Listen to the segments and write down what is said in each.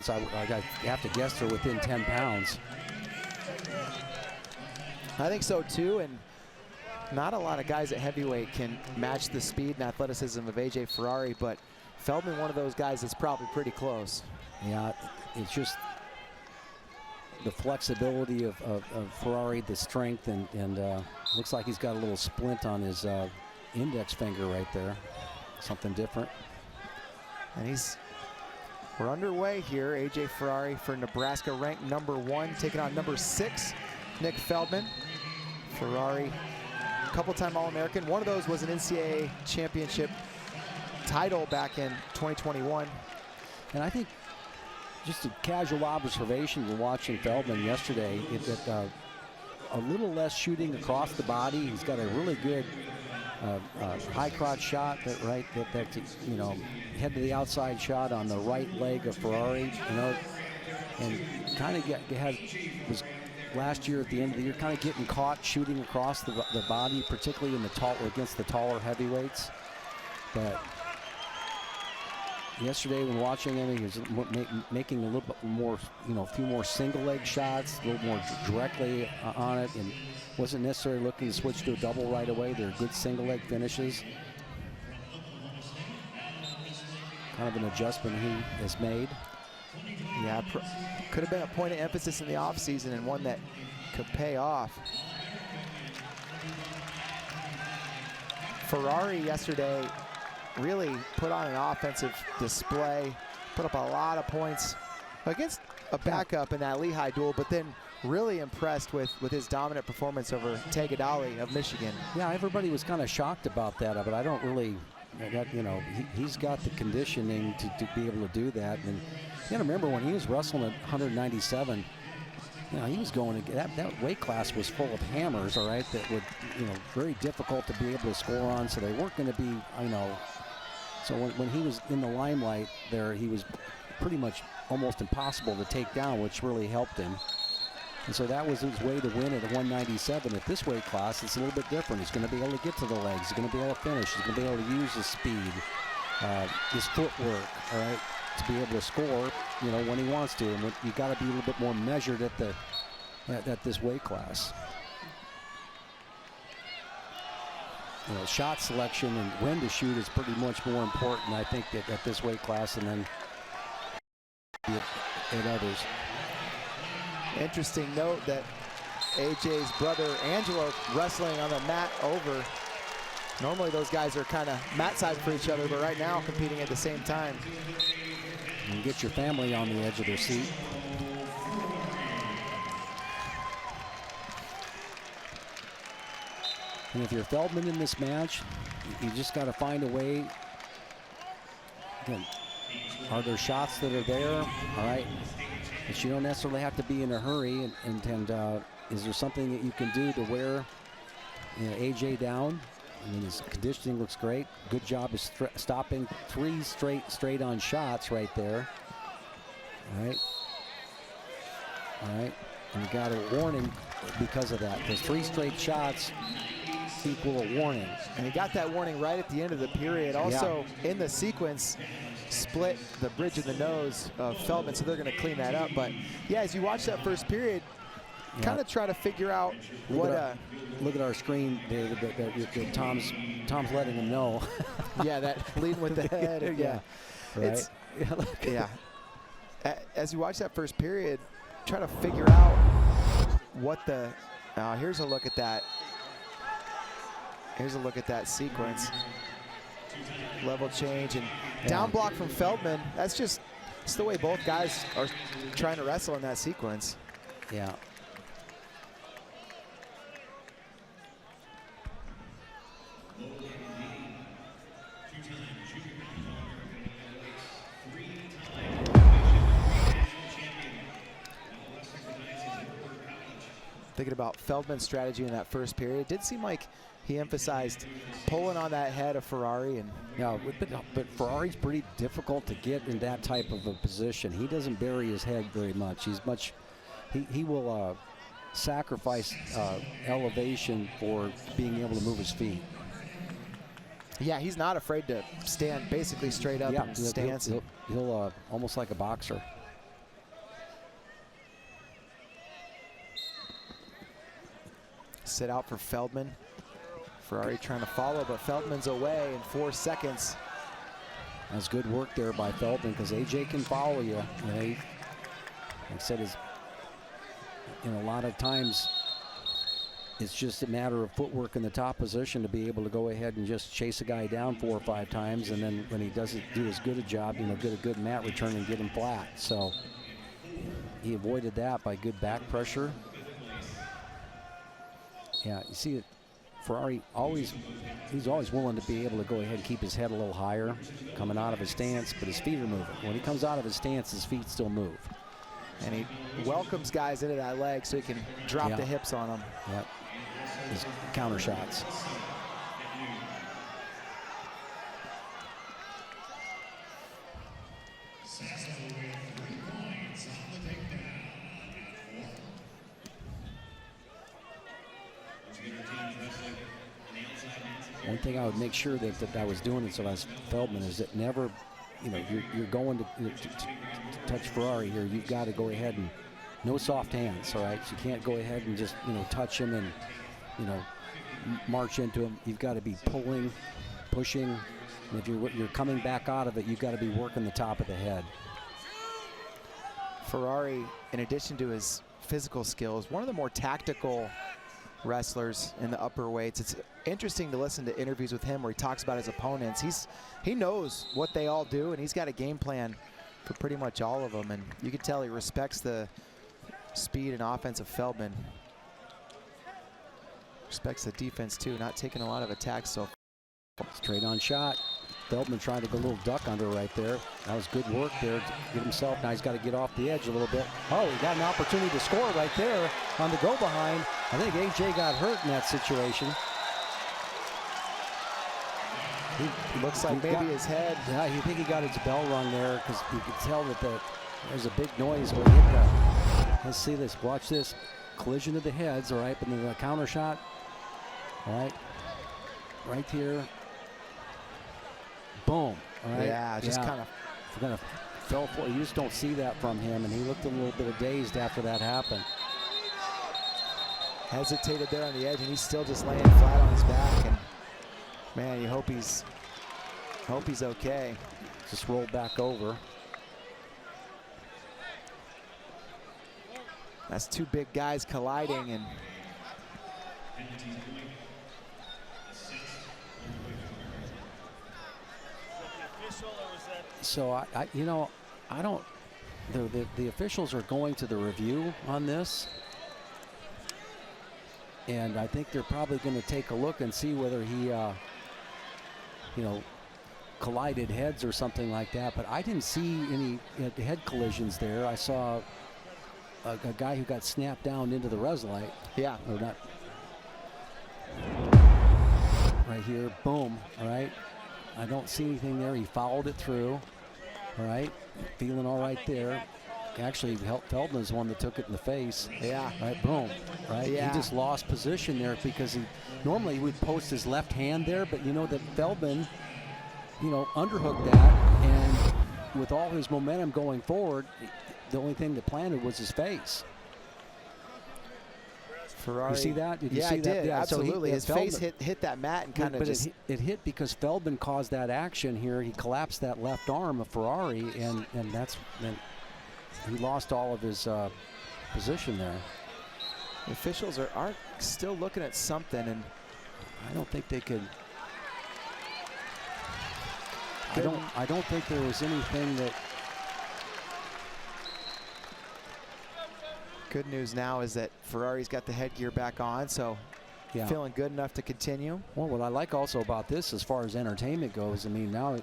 So I have to guess they're within 10 pounds. I think so too, and not a lot of guys at heavyweight can match the speed and athleticism of AJ Ferrari, but Feldman, one of those guys that's probably pretty close. Yeah, it's just the flexibility of Ferrari, the strength, and looks like he's got a little splint on his index finger right there. Something different. And we're underway here. AJ Ferrari for Nebraska, ranked #1, taking on #6, Nick Feldman. Ferrari, couple-time All-American. One of those was an NCAA championship title back in 2021. And I think just a casual observation when watching Feldman yesterday, a little less shooting across the body. He's got a really good high crotch shot, you know, head to the outside shot on the right leg of Ferrari, you know, and kind of was last year at the end of the year kind of getting caught shooting across the body, particularly in against the taller heavyweights. But yesterday when watching him, he was making a little bit more, you know, a few more single leg shots, a little more directly on it, and wasn't necessarily looking to switch to a double right away. They're good single leg finishes. Kind of an adjustment he has made. Yeah, could have been a point of emphasis in the offseason and one that could pay off. Ferrari yesterday really put on an offensive display, put up a lot of points against a backup in that Lehigh duel, but then really impressed with his dominant performance over Tegadali of Michigan. Yeah, everybody was kind of shocked about that, but I don't really, you know, he's got the conditioning to be able to do that. And you gotta remember when he was wrestling at 197, you know, he was going to that weight class was full of hammers, all right, that would, you know, very difficult to be able to score on. So they weren't going to be, you know, so when he was in the limelight there, he was pretty much almost impossible to take down, which really helped him. And so that was his way to win at 197. At this weight class, it's a little bit different. He's going to be able to get to the legs. He's going to be able to finish. He's going to be able to use his speed, his footwork, all right, to be able to score, you know, when he wants to. And you got to be a little bit more measured at this weight class. You know, shot selection and when to shoot is pretty much more important, I think, at this weight class, and then at others. Interesting note that AJ's brother Angelo wrestling on the mat over. Normally those guys are kind of mat side for each other, but right now competing at the same time. And get your family on the edge of their seat. And if you're Feldman in this match, you just got to find a way. Again, are there shots that are there? All right. But you don't necessarily have to be in a hurry. And is there something that you can do to wear, you know, AJ down? I mean, his conditioning looks great. Good job of stopping 3 straight on shots right there. All right. All right. And you got a warning because of that. Because 3 straight shots equal a warning. And he got that warning right at the end of the period. Also, in the sequence, split the bridge of the nose of Feldman, so they're going to clean that up. But yeah, as you watch that first period, kind of try to figure out what. Look at our screen there. Tom's letting him know. Yeah, that leading with the head. Yeah, right. Yeah. As you watch that first period, try to figure out what the. Here's a look at that. Here's a look at that sequence. Level change and down block from Feldman. That's just, it's the way both guys are trying to wrestle in that sequence. Yeah. Thinking about Feldman's strategy in that first period, it did seem like he emphasized pulling on that head of Ferrari. And yeah, but Ferrari's pretty difficult to get in that type of a position. He doesn't bury his head very much. He will sacrifice elevation for being able to move his feet. Yeah, he's not afraid to stand basically straight up and stance. He'll almost like a boxer. sit out for Feldman. Ferrari trying to follow, but Feldman's away in 4 seconds. That's good work there by Feldman, because AJ can follow you. Like I said, a lot of times it's just a matter of footwork in the top position to be able to go ahead and just chase a guy down 4 or 5 times, and then when he doesn't do as good a job, get a good mat return and get him flat. So he avoided that by good back pressure. Yeah, you see it. Ferrari he's always willing to be able to go ahead and keep his head a little higher coming out of his stance, but his feet are moving. When he comes out of his stance, his feet still move. And he welcomes guys into that leg so he can drop the hips on them. Yep. His counter shots. One thing I would make sure that I was doing as Feldman is that never, you're going to touch Ferrari here. You've got to go ahead and no soft hands, all right? So you can't go ahead and just, touch him and, march into him. You've got to be pulling, pushing. And if you're coming back out of it, you've got to be working the top of the head. Ferrari, in addition to his physical skills, one of the more tactical wrestlers in the upper weights. It's interesting to listen to interviews with him where he talks about his opponents. He knows what they all do, and he's got a game plan for pretty much all of them, and you can tell he respects the speed and offense of Feldman. Respects the defense too, not taking a lot of attacks so far. Straight on shot. Feldman trying to go a little duck under right there. That was good work there to get himself. Now he's got to get off the edge a little bit. Oh, he got an opportunity to score right there on the go behind. I think AJ got hurt in that situation. He looks like maybe his head. Yeah, you think he got his bell rung there, because you could tell that there's a big noise when he hit that. Let's see this. Watch this. Collision of the heads, all right, but then the counter shot. All right. Right here. Boom. All right. Yeah, just kind of fell for it. You just don't see that from him, and he looked a little bit dazed after that happened. Hesitated there on the edge, and he's still just laying flat on his back. And man, you hope he's okay. Just rolled back over. That's 2 big guys colliding, and so I don't. The officials are going to the review on this, and I think they're probably going to take a look and see whether he, collided heads or something like that. But I didn't see any head collisions there. I saw a guy who got snapped down into the res light. Yeah. Or not. Right here, boom, all right. I don't see anything there. He fouled it through, all right. Feeling all right there. Actually, Feldman's the one that took it in the face. Yeah. Right, boom, right. Yeah. He just lost position there because normally he would post his left hand there, but that Feldman, underhooked that, and with all his momentum going forward, the only thing that planted was his face. Ferrari. You see that? Did you yeah, see I that? did. Yeah, absolutely. So his face hit that mat and kind of just. It hit because Feldman caused that action here. He collapsed that left arm of Ferrari, and he lost all of his position there. The officials are still looking at something, and I don't think they could. I don't think there was anything that. Good news now is that Ferrari's got the headgear back on, so feeling good enough to continue. Well, what I like also about this, as far as entertainment goes, I mean, now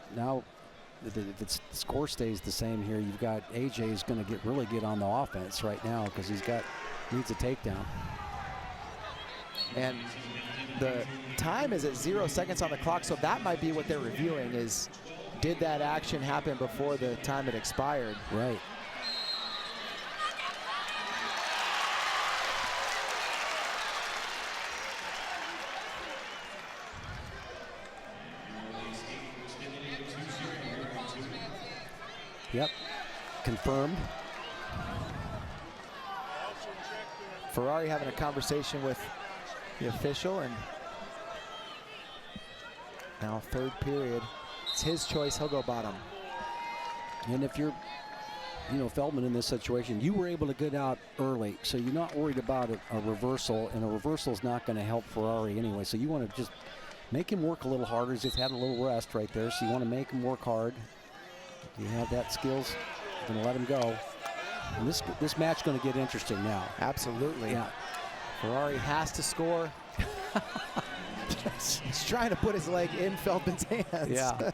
if the score stays the same here, you've got AJ's going to really get on the offense right now because needs a takedown. And the time is at 0 seconds on the clock, so that might be what they're reviewing is, did that action happen before the time had expired? Right. Yep, confirmed. Ferrari having a conversation with the official, and now third period. It's his choice. He'll go bottom. And if you're, Feldman in this situation, you were able to get out early, so you're not worried about a reversal, and a reversal is not going to help Ferrari anyway. So you want to just make him work a little harder. He's had a little rest right there, so you want to make him work hard. If you have that skills, you're going to let him go. And this match is going to get interesting now. Absolutely. Yeah. Ferrari has to score. He's trying to put his leg in Feldman's hands. Yeah.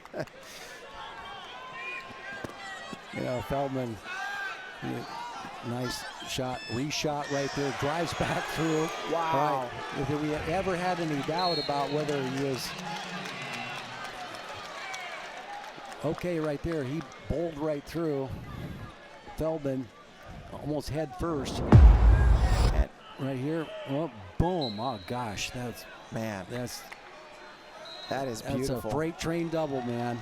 Feldman, nice shot, reshot right there, drives back through. Wow. Right. If we ever had any doubt about whether he was okay right there, he bowled right through. Feldman almost head first. And right here, oh, boom. Oh gosh, that is beautiful. That's a freight train double, man.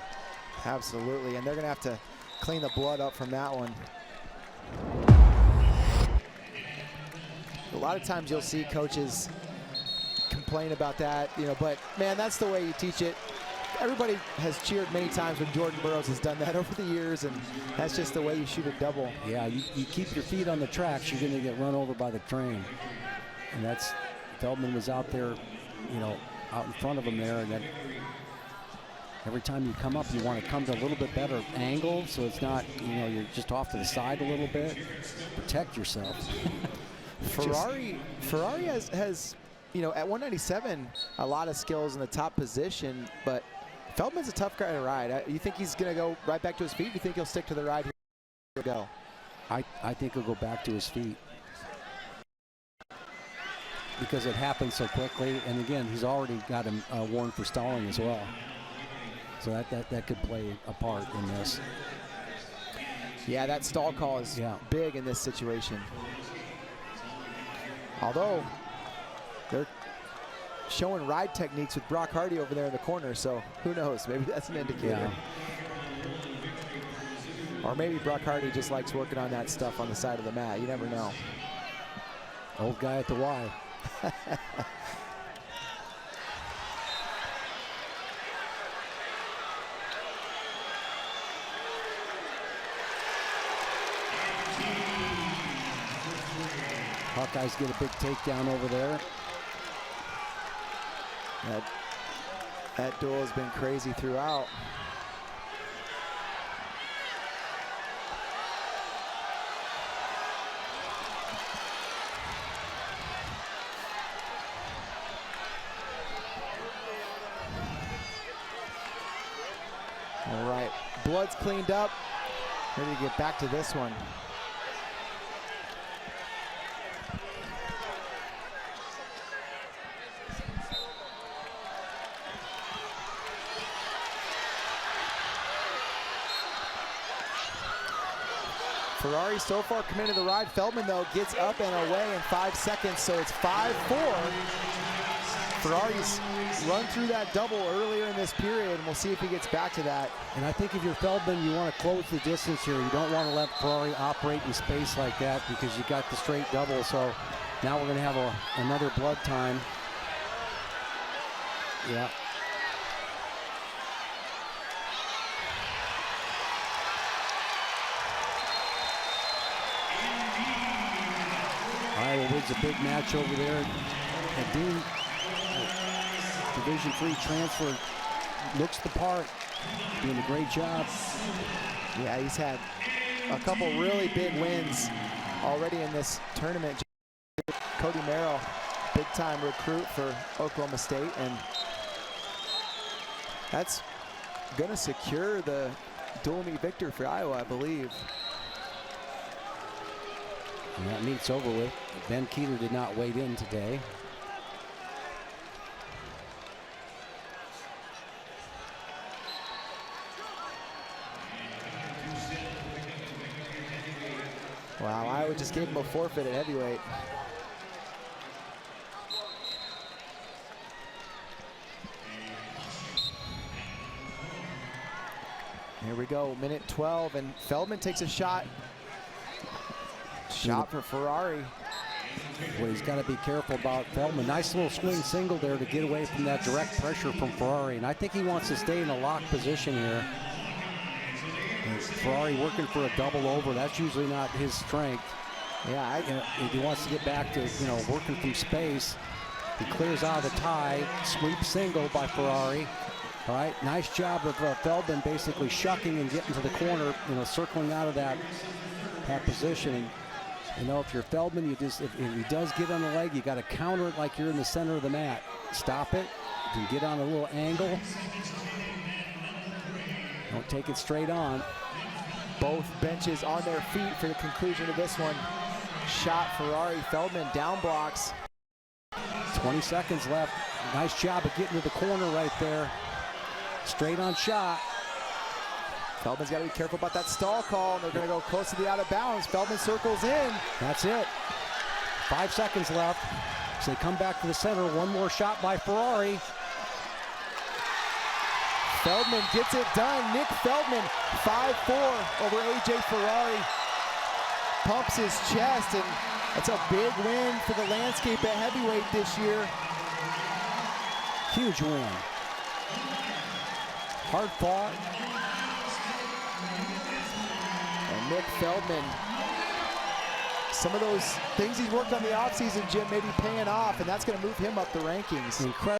Absolutely, and they're gonna have to clean the blood up from that one. A lot of times you'll see coaches complain about that, but man, that's the way you teach it. Everybody has cheered many times when Jordan Burroughs has done that over the years, and that's just the way you shoot a double. Yeah, you keep your feet on the tracks, you're gonna get run over by the train. And that's, Feldman was out there, out in front of him there, and then every time you come up, you want to come to a little bit better angle, so it's not, you're just off to the side a little bit. Protect yourself. Ferrari has at 197, a lot of skills in the top position, but Feldman's a tough guy to ride. You think he's going to go right back to his feet? You think he'll stick to the ride here? Go. I think he'll go back to his feet, because it happens so quickly, and again, he's already got him warned for stalling as well. So that could play a part in this. Yeah, that stall call is big in this situation. Although they're showing ride techniques with Brock Hardy over there in the corner, so who knows? Maybe that's an indicator. Yeah. Or maybe Brock Hardy just likes working on that stuff on the side of the mat. You never know. Old guy at the Y. Hawkeyes get a big takedown over there. That duel has been crazy throughout. All right, blood's cleaned up. Ready to get back to this one. Ferrari so far committed the ride. Feldman, though, gets up and away in 5 seconds, so it's 5-4. Ferrari's run through that double earlier in this period, and we'll see if he gets back to that. And I think if you're Feldman, you want to close the distance here. You don't want to let Ferrari operate in space like that, because you got the straight double. So now we're going to have another blood time. Yeah. Iowa wins a big match over there at Dean. Division III transfer, looks the part, doing a great job. Yeah, he's had a couple really big wins already in this tournament. Cody Merrill, big-time recruit for Oklahoma State, and that's going to secure the dual meet victor for Iowa, I believe. And that meet's over with. Ben Keeter did not wade in today. Wow, Iowa just gave him a forfeit at heavyweight. Here we go, minute 12, and Feldman takes a shot. Shot for Ferrari. What he's got to be careful about, Feldman. Nice little swing single there to get away from that direct pressure from Ferrari. And I think he wants to stay in a lock position here. And Ferrari working for a double over. That's usually not his strength. Yeah, he wants to get back to, working from space. He clears out of the tie. Sweep single by Ferrari. All right, nice job of Feldman basically shucking and getting to the corner, circling out of that position. If you're Feldman, if he does get on the leg, you got to counter it like you're in the center of the mat. Stop it. You can get on a little angle. Don't take it straight on. Both benches on their feet for the conclusion of this one. Shot Ferrari. Feldman down blocks. 20 seconds left. Nice job of getting to the corner right there. Straight on shot. Feldman's got to be careful about that stall call. And they're going to go close to the out of bounds. Feldman circles in. That's it. 5 seconds left. So they come back to the center. One more shot by Ferrari. Feldman gets it done. Nick Feldman, 5-4 over AJ Ferrari. Pumps his chest, and that's a big win for the landscape at heavyweight this year. Huge win. Hard fought. And Nick Feldman, some of those things he's worked on the offseason, Jim, maybe paying off, and that's going to move him up the rankings. Incredible.